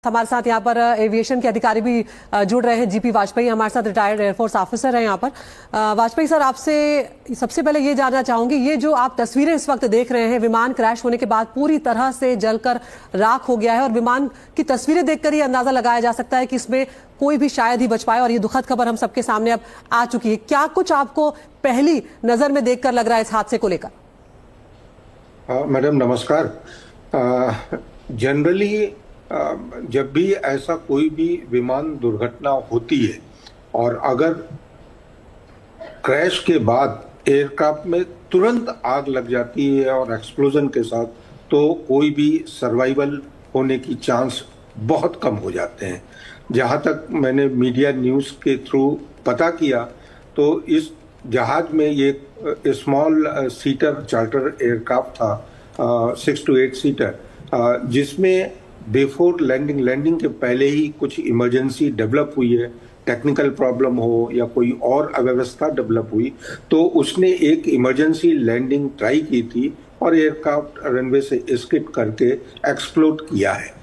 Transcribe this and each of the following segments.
हमारे साथ यहाँ पर एविएशन के अधिकारी भी जुड़ रहे हैं। जीपी वाजपेयी हमारे साथ रिटायर्ड एयरफोर्स ऑफिसर हैं यहाँ पर। वाजपेयी सर, आपसे सबसे पहले ये जानना चाहूंगी, ये जो आप तस्वीरें इस वक्त देख रहे हैं, विमान क्रैश होने के बाद पूरी तरह से जलकर राख हो गया है और विमान की तस्वीरें देखकर ही अंदाजा लगाया जा सकता है कि इसमें कोई भी शायद ही बच पाए और ये दुखद खबर हम सबके सामने अब आ चुकी है। क्या कुछ आपको पहली नजर में देखकर लग रहा है इस हादसे को लेकर? मैडम नमस्कार। जनरली जब भी ऐसा कोई भी विमान दुर्घटना होती है और अगर क्रैश के बाद एयरक्राफ्ट में तुरंत आग लग जाती है और एक्सप्लोजन के साथ, तो कोई भी सर्वाइवल होने की चांस बहुत कम हो जाते हैं। जहां तक मैंने मीडिया न्यूज़ के थ्रू पता किया तो इस जहाज में ये स्मॉल सीटर चार्टर एयरक्राफ्ट था, 6 to 8 सीटर, जिसमें बिफोर लैंडिंग के पहले ही कुछ इमरजेंसी डेवलप हुई है, टेक्निकल प्रॉब्लम हो या कोई और अव्यवस्था डेवलप हुई, तो उसने एक इमरजेंसी लैंडिंग ट्राई की थी और एयरक्राफ्ट रनवे से स्किप करके एक्सप्लोड किया है,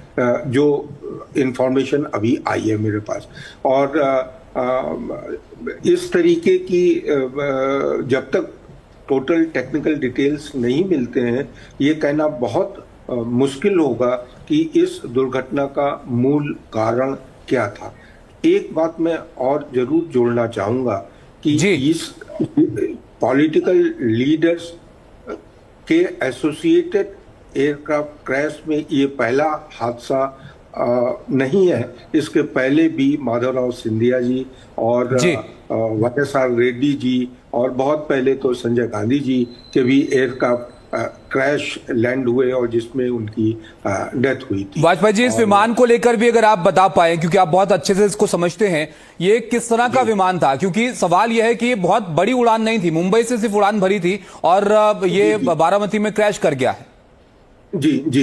जो इंफॉर्मेशन अभी आई है मेरे पास। और इस तरीके की जब तक टोटल टेक्निकल डिटेल्स नहीं मिलते हैं, ये कहना बहुत मुश्किल होगा कि इस दुर्घटना का मूल कारण क्या था। एक बात मैं और जरूर जोड़ना चाहूंगा कि इस पॉलिटिकल लीडर्स के एसोसिएटेड एयरक्राफ्ट क्रैश में ये पहला हादसा नहीं है। इसके पहले भी माधवराव सिंधिया जी और YSR रेड्डी जी और बहुत पहले तो संजय गांधी जी के भी एयरक्राफ्ट क्रैश लैंड हुए और जिसमें उनकी डेथ हुई थी। वाजपेयी जी, इस विमान को लेकर भी अगर आप बता पाए, क्योंकि आप बहुत अच्छे से इसको समझते हैं, ये किस तरह का विमान था? क्योंकि सवाल यह है कि ये बहुत बड़ी उड़ान नहीं थी, मुंबई से सिर्फ उड़ान भरी थी और ये बारामती में क्रैश कर गया है। जी,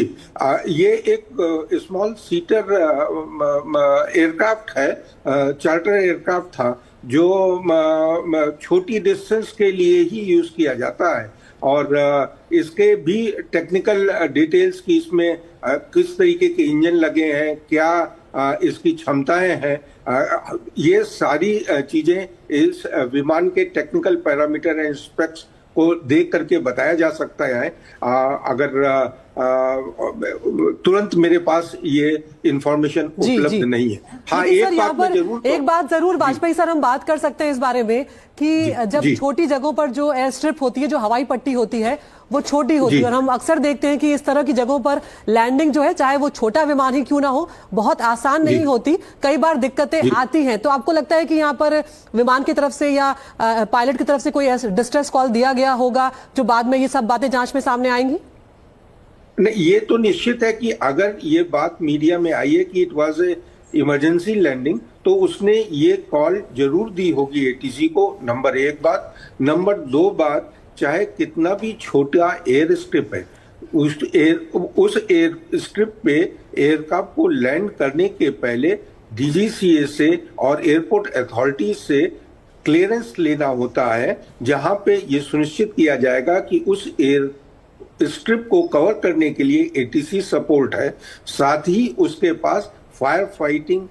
ये एक स्मॉल सीटर एयरक्राफ्ट है, चार्टर एयरक्राफ्ट था, जो छोटी डिस्टेंस के लिए ही यूज किया जाता है और इसके भी टेक्निकल डिटेल्स की इसमें किस तरीके के इंजन लगे हैं, क्या इसकी क्षमताएं हैं, ये सारी चीजें इस विमान के टेक्निकल पैरामीटर एंड स्पेक्स को देख करके बताया जा सकता है। अगर तुरंत मेरे पास ये इंफॉर्मेशन उपलब्ध नहीं है। हाँ, एक बात जरूर वाजपेयी सर, हम बात कर सकते हैं इस बारे में कि जब छोटी जगहों पर जो एयर स्ट्रिप होती है, जो हवाई पट्टी होती है, वो छोटी होती है और हम अक्सर देखते हैं कि इस तरह की जगहों पर लैंडिंग जो है, चाहे वो छोटा विमान ही क्यों ना हो, बहुत आसान नहीं होती, कई बार दिक्कतें आती हैं। तो आपको लगता है कि यहाँ पर विमान की तरफ से या पायलट की तरफ से कोई डिस्ट्रेस कॉल दिया गया होगा जो बाद में ये सब बातें जांच में सामने आएंगी? नहीं, ये तो निश्चित है कि अगर ये बात मीडिया में आई है कि it was a emergency landing, तो उसने ये कॉल जरूर दी होगी एटीसी को। नंबर 1 बात। नंबर 2 बात, चाहे कितना भी छोटा एयर स्ट्रिप है, उस एयर स्ट्रिप पे एयरक्राफ्ट को लैंड करने के पहले DGCA से और एयरपोर्ट अथॉरिटी से क्लियरेंस लेना होता है, जहां पे ये सुनिश्चित किया जाएगा कि उस एयर स्ट्रिप को कवर करने के लिए ATC सपोर्ट है, साथ ही उसके पास फायर फाइटिंग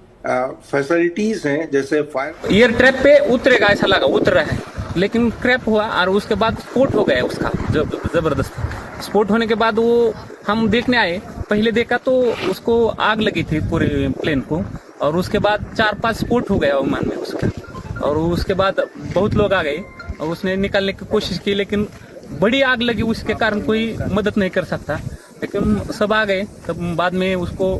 फैसिलिटीज हैं, जैसे फायर। एयर ट्रैप पे उतरेगा ऐसा लगा, उतर रहा है, लेकिन क्रैप हुआ और उसके बाद स्फोट हो गया उसका, जबरदस्त स्फोट होने के बाद वो हम देखने आए, पहले देखा तो उसको आग लगी थी पूरे प्लेन को, और उसके बाद 4-5 स्फोट हो गया विमान में उसका, और उसके बाद बहुत लोग आ गए और उसने निकालने की कोशिश की, लेकिन बड़ी आग लगी, उसके कारण कोई मदद नहीं कर सकता, लेकिन सब आ गए। तब बाद में उसको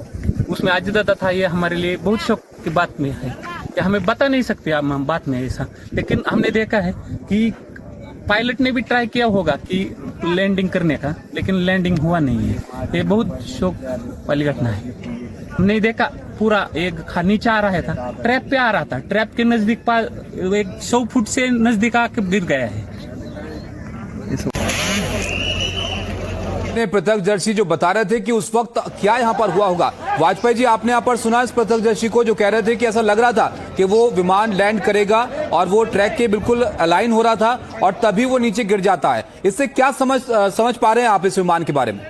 उसमें आजिदा था, ये हमारे लिए बहुत शौक की बात में है कि हमें बता नहीं सकते हम बात में ऐसा, लेकिन हमने देखा है कि पायलट ने भी ट्राई किया होगा कि लैंडिंग करने का, लेकिन लैंडिंग हुआ नहीं है। ये बहुत शौक वाली घटना है। हमने देखा पूरा एक नीचे आ रहा था, ट्रैप पे आ रहा था, ट्रैप के नजदीक 100 फुट से नजदीक आके गिर गया है। प्रत्यक्षदर्शी जो बता रहे थे कि उस वक्त क्या यहाँ पर हुआ होगा। वाजपेयी जी, आपने यहाँ पर सुना इस प्रत्यक्षदर्शी को जो कह रहे थे कि ऐसा लग रहा था कि वो विमान लैंड करेगा और वो ट्रैक के बिल्कुल अलाइन हो रहा था और तभी वो नीचे गिर जाता है। इससे क्या समझ पा रहे हैं आप इस विमान के बारे में?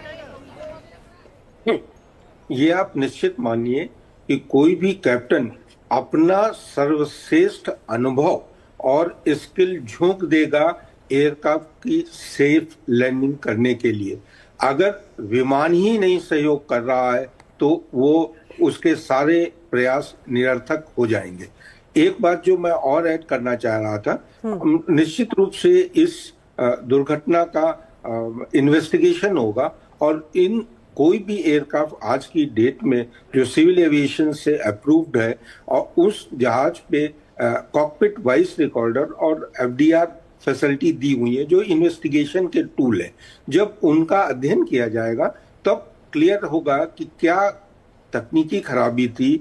ये आप निश्चित मानिए कि कोई भी कैप्टन अपना सर्वश्रेष्ठ अनुभव और स्किल झोंक देगा एयरक्राफ्ट की सेफ लैंडिंग करने के लिए। अगर विमान ही नहीं सहयोग कर रहा है तो वो उसके सारे प्रयास निरर्थक हो जाएंगे। एक बात जो मैं और ऐड करना चाह रहा था, निश्चित रूप से इस दुर्घटना का इन्वेस्टिगेशन होगा और इन कोई भी एयरक्राफ्ट आज की डेट में जो सिविल एविएशन से अप्रूव्ड है और उस जहाज पे कॉकपिट वॉइस रिकॉर्डर और एफडीआर फैसिलिटी दी हुई है जो इन्वेस्टिगेशन के टूल है। जब उनका अध्ययन किया जाएगा तब क्लियर होगा कि क्या तकनीकी खराबी थी।